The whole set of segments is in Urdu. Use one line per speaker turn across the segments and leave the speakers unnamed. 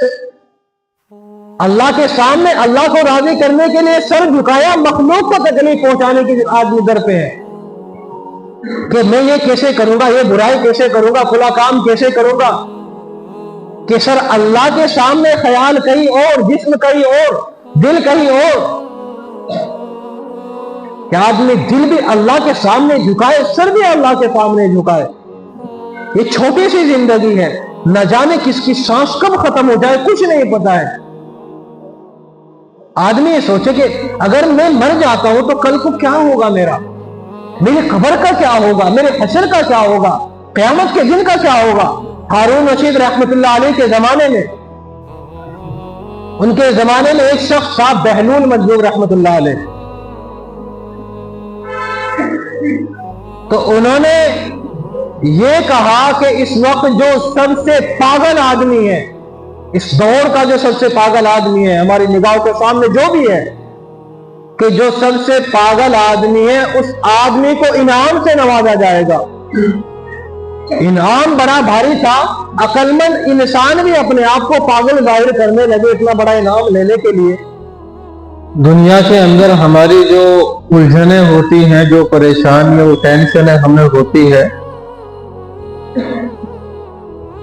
سے اللہ کے سامنے اللہ کو راضی کرنے کے لیے سر جھکایا، مخلوق کو تکلیف پہنچانے کے آدمی در پہ ہے کہ میں یہ کیسے کروں گا، یہ برائی کیسے کروں گا، فلاں کام کیسے کروں گا، کہ سر اللہ کے سامنے خیال کہیں اور، جسم کہیں اور، دل کہیں اور، کہ آدمی دل بھی اللہ کے سامنے جھکائے، سر بھی اللہ کے سامنے جھکائے۔ یہ چھوٹی سی زندگی ہے، نہ جانے کس کی سانس کب ختم ہو جائے کچھ نہیں پتا ہے۔ آدمی یہ سوچے کہ اگر میں مر جاتا ہوں تو کل کو کیا ہوگا، میری قبر کا کیا ہوگا، میرے حشر کا کیا ہوگا، قیامت کے دن کا کیا ہوگا۔ ہارون رشید رحمت اللہ علیہ کے زمانے میں، ان کے زمانے میں ایک شخص صاحب بہلول مجذوب رحمت اللہ علیہ، تو انہوں نے یہ کہا کہ اس وقت جو سب سے پاگل آدمی ہے، اس دور کا جو سب سے پاگل آدمی ہے، ہماری نگاہوں کے سامنے جو بھی ہے، کہ جو سب سے پاگل آدمی ہے اس آدمی کو انعام سے نوازا جائے گا۔ انعام بڑا بھاری تھا، عقل مند انسان بھی اپنے آپ کو پاگل ظاہر کرنے لگے اتنا بڑا انعام لینے کے لیے۔
دنیا کے اندر ہماری جو الجھنیں ہوتی ہیں، جو پریشانیاں، وہ ٹینشنیں ہمیں ہوتی ہے،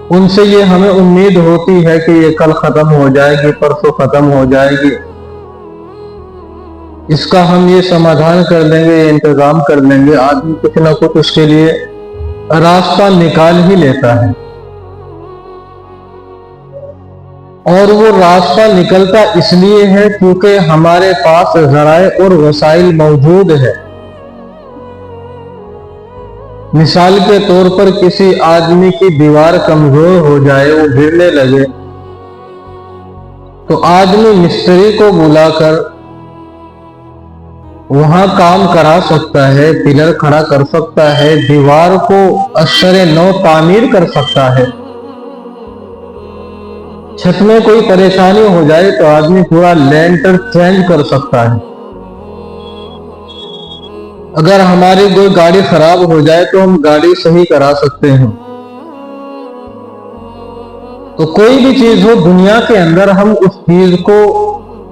ان سے یہ ہمیں امید ہوتی ہے کہ یہ کل ختم ہو جائے گی، پرسوں ختم ہو جائے گی، اس کا ہم یہ سمادھان کر لیں گے، یہ انتظام کر لیں گے۔ آدمی کچھ نہ کچھ اس کے لیے راستہ نکال ہی لیتا ہے، اور وہ راستہ نکلتا اس لیے ہے کیونکہ ہمارے پاس ذرائع اور وسائل موجود ہے۔ مثال کے طور پر کسی آدمی کی دیوار کمزور ہو جائے، وہ گرنے لگے، تو آدمی مستری کو بلا کر وہاں کام کرا سکتا ہے، پلر کھڑا کر سکتا ہے، دیوار کو اثر نو تعمیر کر سکتا ہے۔ چھت میں کوئی پریشانی ہو جائے تو آدمی پورا لینٹر چینج کر سکتا ہے۔ اگر ہماری کوئی گاڑی خراب ہو جائے تو ہم گاڑی صحیح کرا سکتے ہیں۔ تو کوئی بھی چیز ہو دنیا کے اندر، ہم اس چیز کو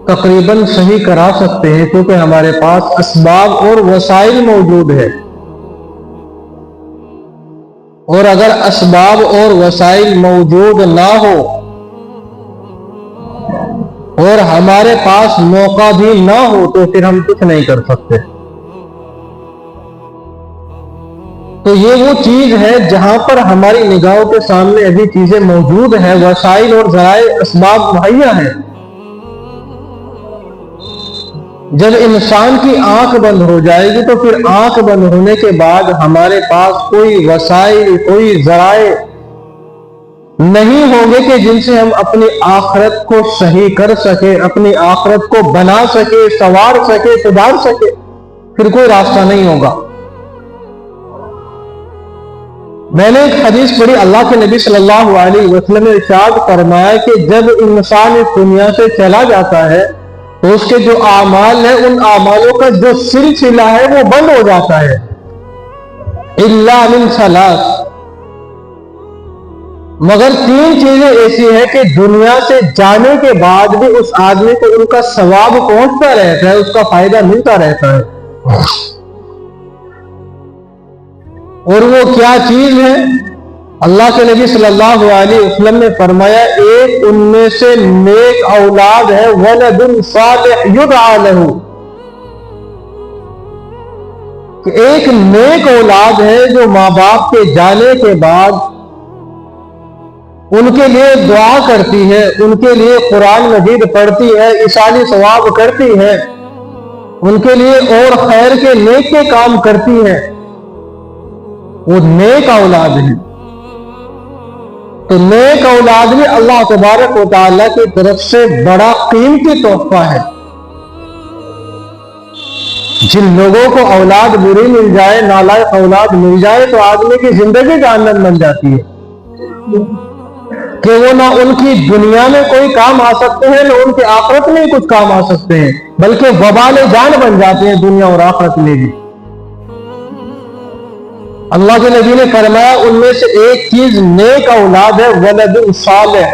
تقریباً صحیح کرا سکتے ہیں کیونکہ ہمارے پاس اسباب اور وسائل موجود ہے۔ اور اگر اسباب اور وسائل موجود نہ ہو اور ہمارے پاس موقع بھی نہ ہو تو پھر ہم کچھ نہیں کر سکتے۔ تو یہ وہ چیز ہے جہاں پر ہماری نگاہوں کے سامنے ابھی چیزیں موجود ہیں، وسائل اور ذرائع اسباب مہیا ہیں۔ جب انسان کی آنکھ بند ہو جائے گی تو پھر آنکھ بند ہونے کے بعد ہمارے پاس کوئی وسائل، کوئی ذرائع نہیں ہوں گے کہ جن سے ہم اپنی آخرت کو صحیح کر سکے، اپنی آخرت کو بنا سکے، سنوار سکے، سدھار سکے، پھر کوئی راستہ نہیں ہوگا۔ میں نے ایک حدیث پڑھی، اللہ کے نبی صلی اللہ علیہ وسلم نے ارشاد فرمایا کہ جب انسان اس دنیا سے چلا جاتا ہے تو اس کے جو اعمال ہیں، ان اعمالوں کا جو سلسلہ ہے وہ بند ہو جاتا ہے، الا من ثلاث، مگر تین چیزیں ایسی ہیں کہ دنیا سے جانے کے بعد بھی اس آدمی کو ان کا ثواب پہنچتا رہتا ہے، اس کا فائدہ ملتا رہتا ہے۔ اور وہ کیا چیز ہے؟ اللہ کے نبی صلی اللہ علیہ وسلم نے فرمایا ایک ان میں سے نیک اولاد ہے، ولد صالح یدعى له، کہ ایک نیک اولاد ہے جو ماں باپ کے جانے کے بعد ان کے لیے دعا کرتی ہے، ان کے لیے قرآن مجید پڑھتی ہے، ایصال ثواب کرتی ہے، ان کے لیے اور خیر کے نیک کے کام کرتی ہے، وہ نیک اولاد ہے۔ تو نیک اولاد بھی اللہ تبارک و تعالیٰ کی طرف سے بڑا قیمتی تحفہ ہے۔ جن لوگوں کو اولاد بری مل جائے، نالائق اولاد مل جائے تو آدمی کی زندگی جہنم بن جاتی ہے، کہ وہ نہ ان کی دنیا میں کوئی کام آ سکتے ہیں، نہ ان کے آخرت میں کچھ کام آ سکتے ہیں، بلکہ وبال جان بن جاتے ہیں دنیا اور آخرت میں بھی۔ اللہ کے نبی نے فرمایا ان میں سے ایک چیز نیک اولاد ہے، ولد صالح،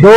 2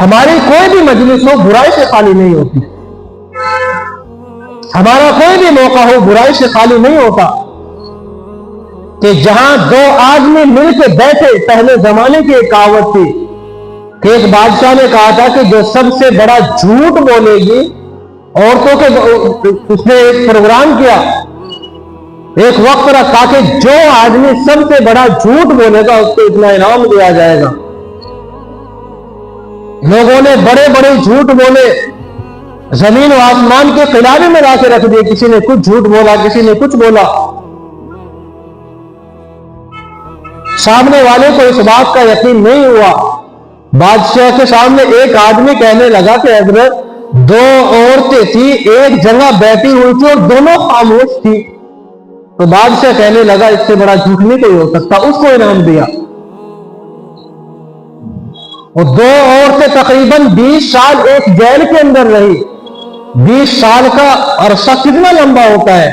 ہماری کوئی بھی مجلس ہو برائی سے خالی نہیں ہوتی، ہمارا کوئی بھی موقع ہو برائی سے خالی نہیں ہوتا، کہ جہاں دو آدمی مل کے بیٹھے، پہلے زمانے کی ایک کہاوت تھی کہ ایک بادشاہ نے کہا تھا کہ جو سب سے بڑا جھوٹ بولے گی، عورتوں کے اس نے ایک پروگرام کیا، ایک وقت رکھا کہ جو آدمی سب سے بڑا جھوٹ بولے گا اس کو اتنا انعام دیا جائے گا۔ لوگوں نے بڑے بڑے جھوٹ بولے، زمین و آسمان کے قلابے میں لا کے رکھ دیے، کسی نے کچھ جھوٹ بولا، کسی نے کچھ بولا، سامنے والے کو اس بات کا یقین نہیں ہوا۔ بادشاہ کے سامنے ایک آدمی کہنے لگا کہ حضرت دو عورتیں تھی، ایک جگہ بیٹھی ہوئی تھی اور دونوں خاموش تھی۔ تو بادشاہ کہنے لگا اس سے بڑا جھوٹ نہیں کوئی ہو سکتا، اس کو انعام دیا۔ اور دو عورتیں تقریباً 20 سال ایک جیل کے اندر رہی۔ 20 سال کا عرصہ کتنا لمبا ہوتا ہے؟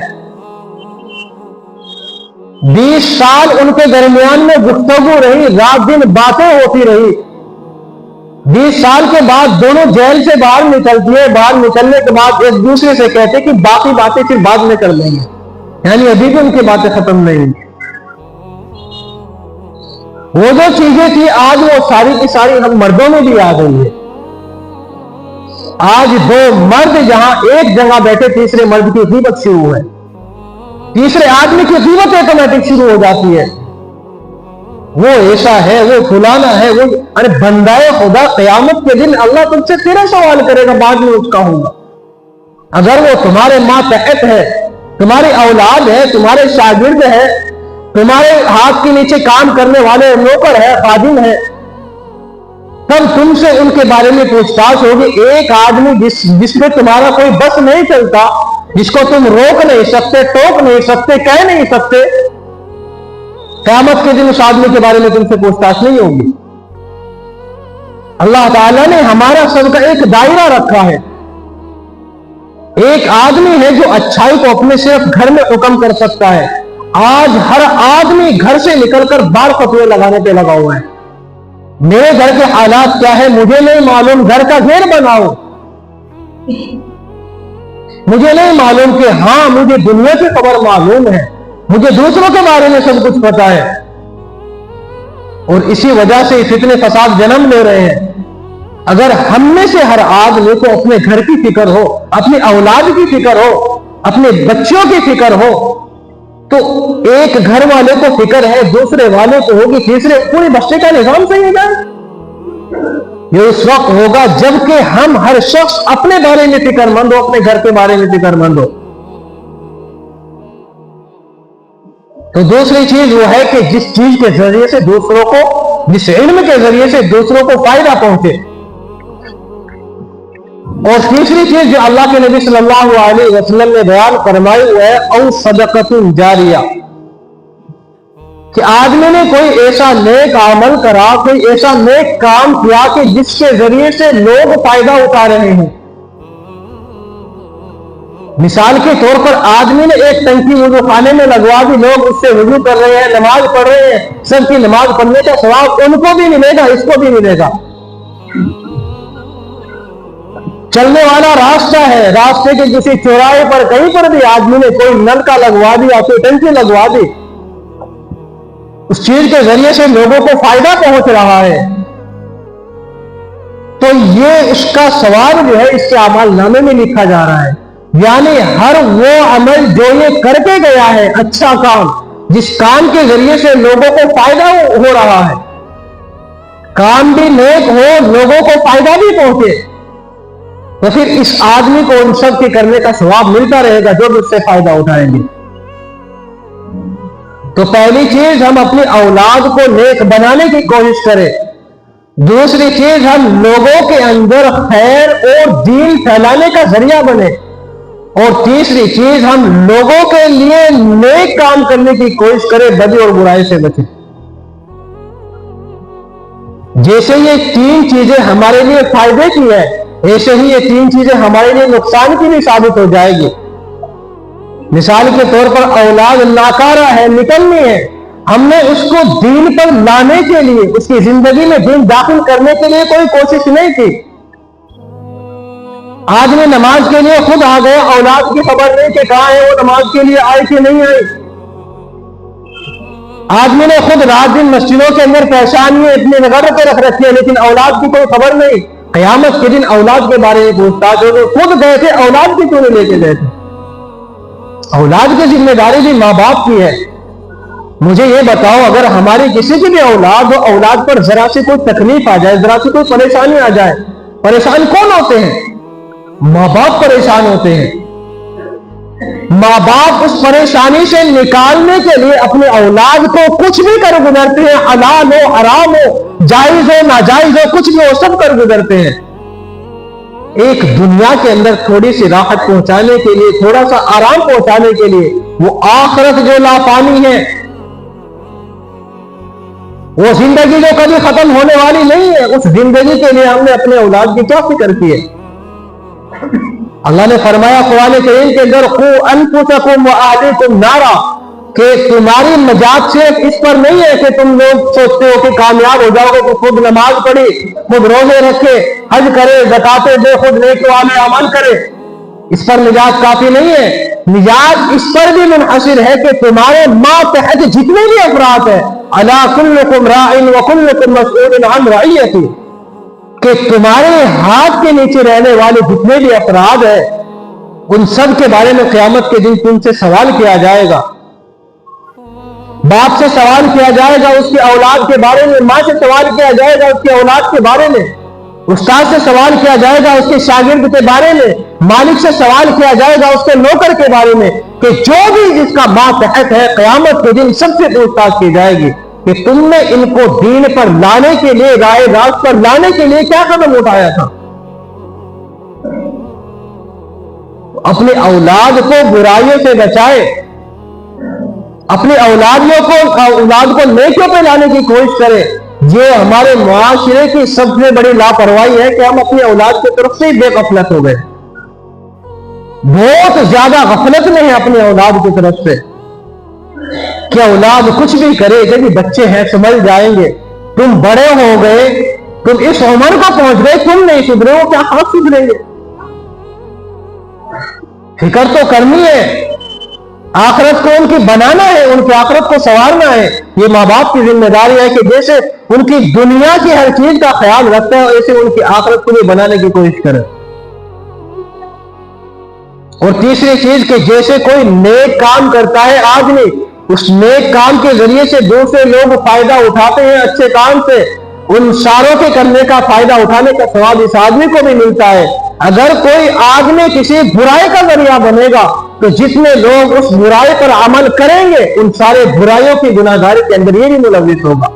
20 سال ان کے درمیان میں گفتگو رہی، رات دن باتیں ہوتی رہی۔ 20 سال کے بعد دونوں جیل سے باہر نکلتی ہے، باہر نکلنے کے بعد ایک دوسرے سے کہتے کہ باقی باتیں پھر بعد میں کر لیں گے، یعنی ابھی بھی ان کی باتیں ختم نہیں۔ وہ جو چیزیں تھی آج وہ ساری کی ساری ہم مردوں میں بھی آ گئی ہے۔ آج دو مرد جہاں ایک جگہ بیٹھے تیسرے مرد کی غیبت شروع ہے، تیسرے آدمی کی غیبت آٹومیٹک شروع ہو جاتی ہے، وہ ایسا ہے، وہ فلانا ہے، وہ ارے بندائے خدا، قیامت کے دن اللہ تم سے تیرا سوال کرے گا، بعد میں اس کا ہوگا۔ اگر وہ تمہارے ماتحت ہے، تمہاری اولاد ہے، تمہارے شاگرد ہے، تمہارے ہاتھ کے نیچے کام کرنے والے نوکر ہے، خادم ہے، تب تم سے ان کے بارے میں پوچھ تاچھ ہوگی۔ ایک آدمی جس پہ تمہارا کوئی بس نہیں چلتا، جس کو تم روک نہیں سکتے، ٹوک نہیں سکتے، کہہ نہیں سکتے، قیامت کے دن اس آدمی کے بارے میں تم سے پوچھ تاچھ نہیں ہوگی۔ اللہ تعالیٰ نے ہمارا سب کا ایک دائرہ رکھا ہے۔ ایک آدمی ہے جو اچھائی کو اپنے صرف گھر میں حکم کر سکتا ہے۔ آج ہر آدمی گھر سے نکل کر بار فتوے لگانے پہ لگا ہوا ہے۔ میرے گھر کے حالات کیا ہے مجھے نہیں معلوم، گھر کا گھیر بناؤ۔ مجھے نہیں معلوم کہ ہاں مجھے دنیا کی خبر معلوم ہے، مجھے دوسروں کے بارے میں سب کچھ پتا ہے، اور اسی وجہ سے فتنے فساد جنم لے رہے ہیں۔ اگر ہم میں سے ہر آدمی کو اپنے گھر کی فکر ہو، اپنی اولاد کی فکر ہو، اپنے بچوں کی فکر ہو، تو ایک گھر والے کو فکر ہے، دوسرے والے کو ہوگی، تیسرے، پورے بستے کا نظام صحیح ہو جائے۔ یہ اس وقت ہوگا جب کہ ہم ہر شخص اپنے بارے میں فکر مند ہو، اپنے گھر کے بارے میں فکر مند ہو۔ تو دوسری چیز وہ ہے کہ جس چیز کے ذریعے سے دوسروں کو، جس علم کے ذریعے سے دوسروں کو فائدہ پہنچے۔ اور تیسری چیز جو اللہ کے نبی صلی اللہ علیہ وسلم نے بیان فرمائی وہ ہے او صدقۃ جاریہ، کہ آدمی نے کوئی ایسا نیک عمل کرا، کوئی ایسا نیک کام کیا کہ جس کے ذریعے سے لوگ فائدہ اٹھا رہے ہیں۔ مثال کے طور پر آدمی نے ایک ٹنکی وضو خانے میں لگوا دی، لوگ اس سے وضو کر رہے ہیں، نماز پڑھ رہے ہیں، سب کی نماز پڑھنے کا ثواب ان کو بھی ملے گا، اس کو بھی ملے گا۔ چلنے والا راستہ ہے، راستے کے کسی چوراہے پر کہیں پر بھی آدمی نے کوئی نل کا لگوا دیا، کوئی ٹنکی لگوا دی، اس چیز کے ذریعے سے لوگوں کو فائدہ پہنچ رہا ہے، تو یہ اس کا ثواب جو ہے اس کے اعمال نامے میں لکھا جا رہا ہے۔ یعنی ہر وہ عمل جو یہ کر کے گیا ہے، اچھا کام، جس کام کے ذریعے سے لوگوں کو فائدہ ہو رہا ہے، کام بھی نیک ہو، لوگوں کو فائدہ بھی پہنچے، تو پھر اس آدمی کو ان سب کے کرنے کا ثواب ملتا رہے گا جو بھی اس سے فائدہ اٹھائیں گے۔ تو پہلی چیز ہم اپنی اولاد کو نیک بنانے کی کوشش کریں، دوسری چیز ہم لوگوں کے اندر خیر اور دین پھیلانے کا ذریعہ بنے، اور تیسری چیز ہم لوگوں کے لیے نیک کام کرنے کی کوشش کریں، بدی اور برائی سے بچیں۔ جیسے یہ تین چیزیں ہمارے لیے فائدے کی ہے، ایسے ہی یہ تین چیزیں ہمارے لیے نقصان کی بھی ثابت ہو جائے گی۔ مثال کے طور پر اولاد ناکارہ ہے، نکلنی ہے،
ہم نے اس کو دین پر لانے کے لیے، اس کی زندگی میں دین داخل کرنے کے لیے کوئی کوشش نہیں کی۔ آدمی نماز کے لیے خود آ گیا، اولاد کی خبر نہیں کہ کہاں ہے وہ نماز کے لیے آئی کہ نہیں آئی۔ آدمی نے خود رات دن مسجدوں کے اندر پریشانی اتنی نگر کے رکھ رکھی ہے، لیکن اولاد کی کوئی خبر نہیں۔ قیامت کے دن اولاد کے بارے میں پوچھتاچ ہوگی، خود گئے تھے اولاد کی کیوں نہیں لے کے گئے تھے؟ اولاد کی ذمہ داری بھی ماں باپ کی ہے۔ مجھے یہ بتاؤ، اگر ہماری کسی کی بھی اولاد ہو، اولاد پر ذرا سی کوئی تکلیف آ جائے، ذرا سی کوئی پریشانی آ جائے، پریشان کون ہوتے ہیں؟ ماں باپ پریشان ہوتے ہیں۔ ماں باپ اس پریشانی سے نکالنے کے لیے اپنی اولاد کو کچھ بھی کر گزرتے ہیں، حلال ہو حرام ہو، جائز ہو ناجائز ہو، کچھ بھی ہو، سب کر گزرتے ہیں۔ ایک دنیا کے اندر تھوڑی سی راحت پہنچانے کے لیے، تھوڑا سا آرام پہنچانے کے لیے، وہ آخرت جو لافانی ہے، وہ زندگی جو کبھی ختم ہونے والی نہیں ہے، اس زندگی کے لیے ہم نے اپنے اولاد کی کیا فکر کی ہے؟ اللہ نے فرمایا قرآن کریم کے اندر قوا انفسکم واہلیکم نارا، کہ تمہاری نجات صرف اس پر نہیں ہے کہ تم لوگ سوچتے ہو کہ کامیاب ہو جاؤ گے تو خود نماز پڑھی، خود روزے رکھے، حج کرے، زکاتیں دے، خود نیک والے عمل کرے، اس پر نجات کافی نہیں ہے۔ نجات اس پر بھی منحصر ہے کہ تمہارے ماتحت جتنے بھی افراد ہیں، الا کلکم راع وکلکم مسئول عن رعیتہ، کہ تمہارے ہاتھ کے نیچے رہنے والے جتنے بھی افراد ہیں، ان سب کے بارے میں قیامت کے دن تم سے سوال کیا جائے گا۔ باپ سے سوال کیا جائے گا اس کی اولاد کے بارے میں، ماں سے سوال کیا جائے گا اس کی اولاد کے بارے میں، استاد سے سوال کیا جائے گا اس کے شاگرد کے بارے میں، مالک سے سوال کیا جائے گا اس کے نوکر کے بارے میں، کہ جو بھی جس کا ماتحت ہے، قیامت کے دن سب سے پوچھ تاچھ کی جائے گی کہ تم نے ان کو دین پر لانے کے لیے، رائے راست پر لانے کے لیے کیا قدم اٹھایا تھا؟ اپنی اولاد کو برائیوں سے بچائے، اپنی اولاد کو نیکیوں پہ لانے کی کوشش کرے۔ یہ ہمارے معاشرے کی سب سے بڑی لاپرواہی ہے کہ ہم اپنی اولاد کی طرف سے بے غفلت ہو گئے، بہت زیادہ غفلت میں ہیں اپنی اولاد کی طرف سے، کہ اولاد کچھ بھی کرے، کہ بچے ہیں سمجھ جائیں گے، تم بڑے ہو گئے، تم اس عمر کو پہنچ گئے، تم نہیں سدھرے ہو، کیا خاص سدھریں گے؟ فکر تو کرنی ہے، آخرت کو ان کی بنانا ہے، ان کی آخرت کو سنوارنا ہے۔ یہ ماں باپ کی ذمہ داری ہے کہ جیسے ان کی دنیا کی ہر چیز کا خیال رکھتا ہے، ایسے ان کی آخرت کو بھی بنانے کی کوشش کرے۔ اور تیسری چیز کہ جیسے کوئی نیک کام کرتا ہے آدمی، اس نیک کام کے ذریعے سے دوسرے لوگ فائدہ اٹھاتے ہیں اچھے کام سے، ان ساروں کے کرنے کا فائدہ اٹھانے کا ثواب اس آدمی کو بھی ملتا ہے۔ اگر کوئی آدمی کسی برائی کا ذریعہ بنے گا تو جتنے لوگ اس برائی پر عمل کریں گے، ان سارے برائیوں کی گناہگاری کے اندر یہ بھی ملوث ہوگا،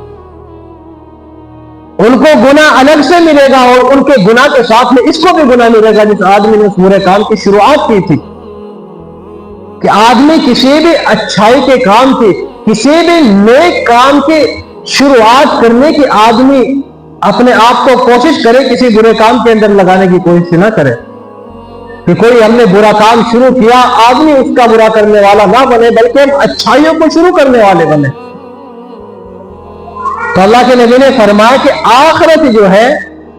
ان کو گناہ الگ سے ملے گا، اور ان کے گناہ کے ساتھ میں اس کو بھی گناہ ملے گا جس آدمی نے اس برے کام کی شروعات کی تھی۔ کہ آدمی کسی بھی اچھائی کے کام کی، کسی بھی نیک کام کی شروعات کرنے کی آدمی اپنے آپ کو کوشش کرے، کسی برے کام کے اندر لگانے کی کوشش نہ کرے، کہ کوئی ہم نے برا کام شروع کیا، آدمی اس کا برا کرنے والا نہ بنے، بلکہ ہم اچھائیوں کو شروع کرنے والے بنے۔ تو اللہ کے نبی نے فرمایا کہ آخرت جو ہے،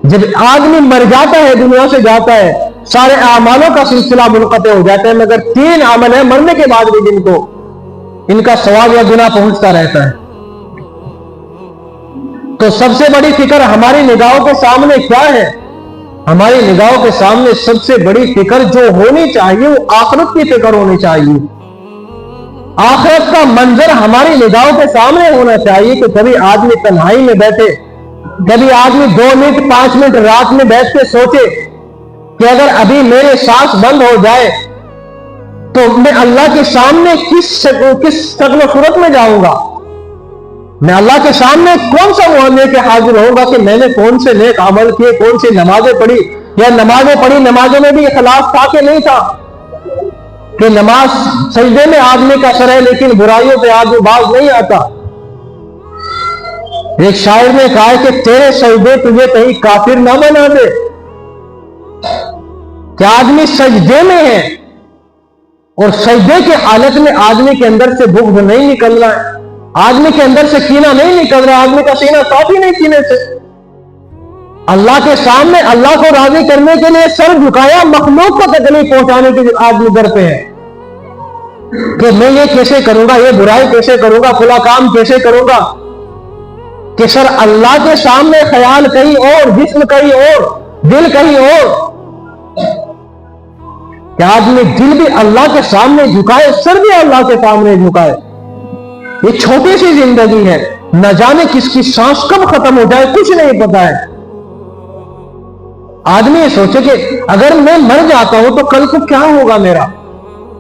جب آدمی مر جاتا ہے، دنیا سے جاتا ہے، سارے اعمالوں کا سلسلہ منقطع ہو جاتا ہے، مگر 3 عمل ہیں مرنے کے بعد بھی جن کو ان کا ثواب یا گناہ پہنچتا رہتا ہے۔ تو سب سے بڑی فکر ہماری نگاہوں کے سامنے کیا ہے؟ ہماری نگاہوں کے سامنے سب سے بڑی فکر جو ہونی چاہیے وہ آخرت کی فکر ہونی چاہیے۔ آخرت کا منظر ہماری نگاہوں کے سامنے ہونا چاہیے کہ کبھی آدمی تنہائی میں بیٹھے، کبھی آدمی 2 منٹ 5 منٹ رات میں بیٹھ کے سوچے کہ اگر ابھی میرے سانس بند ہو جائے تو میں اللہ کے سامنے کس شکل و صورت میں جاؤں گا، میں اللہ کے سامنے کون سا وہ لے کے حاضر ہوں گا کہ میں نے کون سے نیک عمل کیے، کون سی نمازیں پڑھی، یا نمازیں پڑھی، نمازوں میں بھی اخلاص تھا کہ نہیں تھا، کہ نماز سجدے میں آدمی کا سر ہے لیکن برائیوں پہ آدمی باز نہیں آتا۔ ایک شاعر نے کہا کہ تیرے سجدے تجھے کہیں کافر نہ بنا دے، کہ آدمی سجدے میں ہے اور سجدے کے حالت میں آدمی کے اندر سے بغض نہیں نکل رہا ہے، آدمی کے اندر سے کینہ نہیں نکل رہا, آدمی کا سینہ صاف ہی نہیں کینے سے. اللہ کے سامنے اللہ کو راضی کرنے کے لیے سر جھکایا, مخلوق کو تکلیف پہنچانے کے لیے آدمی در پہ ہے کہ میں یہ کیسے کروں گا, یہ برائی کیسے کروں گا, فلاں کام کیسے کروں گا, کہ سر اللہ کے سامنے خیال کہیں اور, جسم کہیں اور, دل کہیں اور. کہ آدمی دل بھی اللہ کے سامنے جھکائے, سر بھی اللہ کے سامنے جھکائے. یہ چھوٹی سی زندگی ہے, نہ جانے کس کی سانس کب ختم ہو جائے کچھ نہیں پتا ہے. آدمی یہ سوچے کہ اگر میں مر جاتا ہوں تو کل کو کیا ہوگا,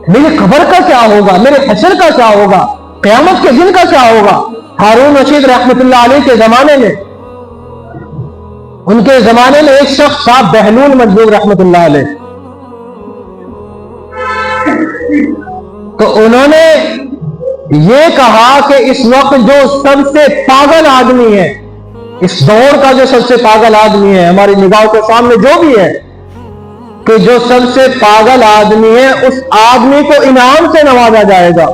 میری قبر کا کیا ہوگا, میرے حشر کا کیا ہوگا, قیامت کے دن کا کیا ہوگا. ہارون رشید رحمت اللہ علیہ کے زمانے میں, ان کے زمانے میں ایک شخص تھا بہلول مجذوب رحمت اللہ علیہ. تو انہوں نے یہ کہا کہ اس وقت جو سب سے پاگل آدمی ہے, اس دور کا جو سب سے پاگل آدمی ہے, ہماری نگاہوں کے سامنے جو بھی ہے, کہ جو سب سے پاگل آدمی ہے اس آدمی کو انعام سے نوازا جائے گا.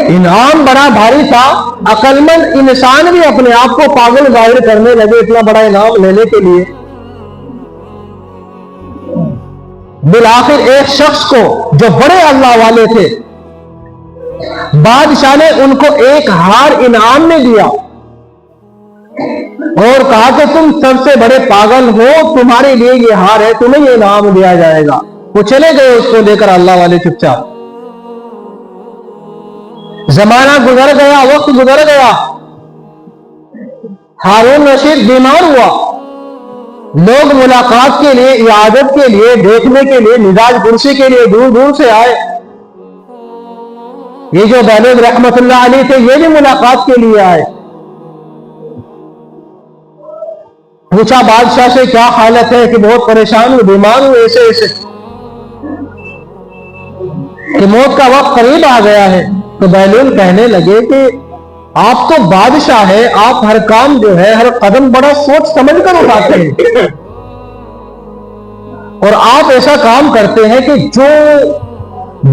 انعام بڑا بھاری تھا, عقل مند انسان بھی اپنے آپ کو پاگل ظاہر کرنے لگے اتنا بڑا انعام لینے کے لیے. بالآخر ایک شخص کو جو بڑے اللہ والے تھے, بادشاہ نے ان کو ایک ہار انعام میں دیا اور کہا کہ تم سب سے بڑے پاگل ہو, تمہارے لیے یہ ہار ہے, تمہیں یہ انعام دیا جائے گا. وہ چلے گئے اس کو لے کر اللہ والے چپ چاپ. زمانہ گزر گیا, وقت گزر گیا, ہارون رشید بیمار ہوا. لوگ ملاقات کے لیے, عیادت کے لیے, دیکھنے کے لیے, مزاج پرسی کے لیے دور دور سے آئے. یہ جو بہلول رحمت اللہ علیہ تھے یہ بھی ملاقات کے لیے آئے. پوچھا بادشاہ سے کیا حالت ہے, کہ بہت پریشان ہوں, بیمار ہوں, ایسے ایسے, کہ موت کا وقت قریب آ گیا ہے. تو بہلول کہنے لگے کہ آپ تو بادشاہ ہے, آپ ہر کام جو ہے ہر قدم بڑا سوچ سمجھ کر اٹھاتے ہیں, اور آپ ایسا کام کرتے ہیں کہ جو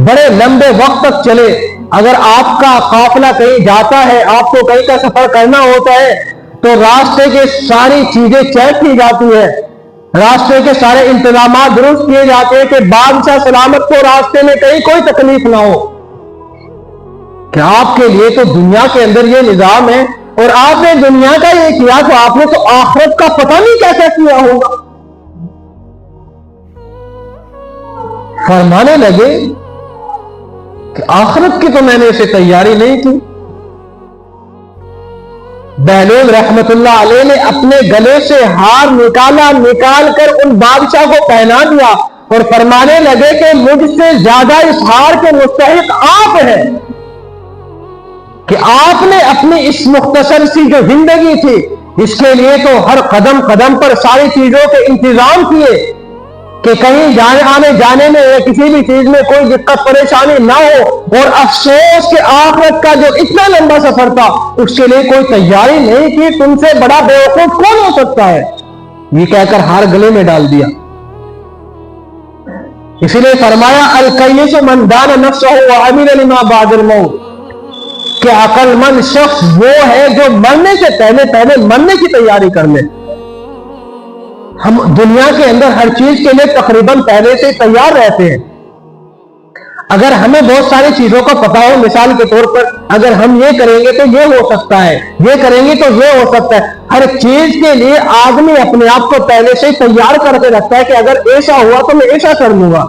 بڑے لمبے وقت تک چلے. اگر آپ کا قافلہ کہیں جاتا ہے, آپ کو کہیں کا سفر کرنا ہوتا ہے, تو راستے کے ساری چیزیں چیک کی جاتی ہے, راستے کے سارے انتظامات درست کیے جاتے ہیں کہ بادشاہ سلامت کو راستے میں کہیں کوئی تکلیف نہ ہو. کہ آپ کے لیے تو دنیا کے اندر یہ نظام ہے, اور آپ نے دنیا کا یہ کیا تو آپ نے تو آخرت کا پتہ نہیں کیا کیا کیا ہوگا. فرمانے لگے کہ آخرت کی تو میں نے اسے تیاری نہیں کی. بہلول رحمت اللہ علیہ نے اپنے گلے سے ہار نکالا, نکال کر ان بادشاہ کو پہنا دیا اور فرمانے لگے کہ مجھ سے زیادہ اس ہار کے مستحق آپ ہیں, کہ آپ نے اپنی اس مختصر سی جو زندگی تھی اس کے لیے تو ہر قدم قدم پر ساری چیزوں کے انتظام کیے کہ کہیں آنے جانے میں کسی بھی چیز میں کوئی دقت پریشانی نہ ہو. اور افسوس کہ آخرت کا جو اتنا لمبا سفر تھا اس کے لیے کوئی تیاری نہیں کی, تم سے بڑا بیوقوف کون ہو سکتا ہے. یہ کہہ کر ہار گلے میں ڈال دیا. اسی لیے فرمایا الکیس من دان نفسہ وعمل لما بعد الموت, کہ عقل مند شخص وہ ہے جو مرنے سے پہلے مرنے کی تیاری کر لے. ہم دنیا کے اندر ہر چیز کے لیے تقریباً پہلے سے تیار رہتے ہیں. اگر ہمیں بہت ساری چیزوں کا پتا ہو, مثال کے طور پر اگر ہم یہ کریں گے تو یہ ہو سکتا ہے, یہ کریں گے تو یہ ہو سکتا ہے, ہر چیز کے لیے آدمی اپنے آپ کو پہلے سے تیار کر کے رکھتا ہے کہ اگر ایسا ہوا تو میں ایسا کر لوں گا.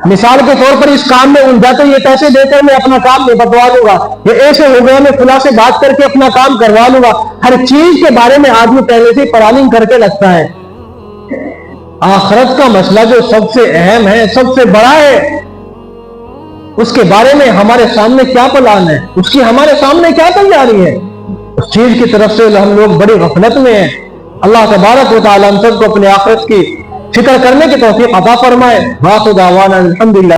مثال کے طور پر اس کام میں الجھا تو یہ پیسے دے کر میں اپنا کام نپٹوا لوں گا, یہ ایسے ہو گیا میں فلاں سے بات کر کے اپنا کام کروا لوں گا. ہر چیز کے بارے میں آدمی پہلے سے پلاننگ کر کے رکھتا ہے. آخرت کا مسئلہ جو سب سے اہم ہے, سب سے بڑا ہے, اس کے بارے میں ہمارے سامنے کیا پلان ہے, اس کی ہمارے سامنے کیا تیاری ہے, اس چیز کی طرف سے ہم لوگ بڑی غفلت میں ہیں. اللہ تبارک و تعالی ہم سب کو اپنے آخرت کی فکر کرنے کی توفیق عطا فرمائے. واخر دعوانا الحمدللہ.